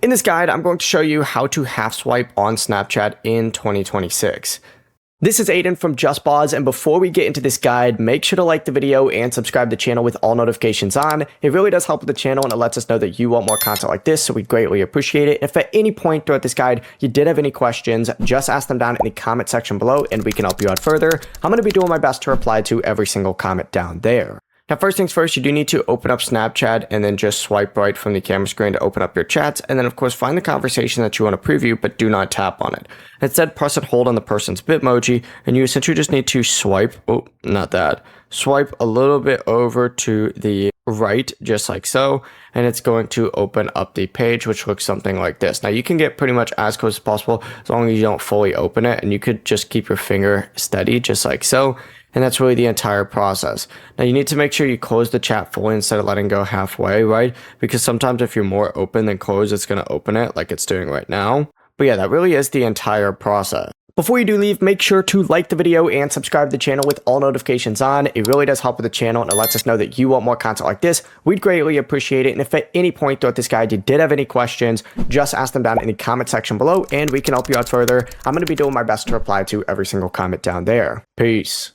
In this guide, I'm going to show you how to half swipe on Snapchat in 2026. This is Aiden from JustBoz, and before we get into this guide, make sure to like the video and subscribe to the channel with all notifications on. It really does help with the channel and it lets us know that you want more content like this, so we greatly appreciate it. If at any point throughout this guide you did have any questions, just ask them down in the comment section below and we can help you out further. I'm going to be doing my best to reply to every single comment down there. Now, first things first, you do need to open up Snapchat and then just swipe right from the camera screen to open up your chats. And then, of course, find the conversation that you want to preview, but do not tap on it. Instead, press and hold on the person's Bitmoji, and you essentially just need to swipe. Oh, not that. Swipe a little bit over to the right, just like so. And it's going to open up the page, which looks something like this. Now, you can get pretty much as close as possible as long as you don't fully open it. And you could just keep your finger steady, just like so. And that's really the entire process. Now, you need to make sure you close the chat fully instead of letting go halfway, right? Because sometimes if you're more open than closed, it's going to open it like it's doing right now. But yeah, that really is the entire process. Before you do leave, make sure to like the video and subscribe to the channel with all notifications on. It really does help with the channel and it lets us know that you want more content like this. We'd greatly appreciate it. And if at any point throughout this guide you did have any questions, just ask them down in the comment section below and we can help you out further. I'm going to be doing my best to reply to every single comment down there. Peace.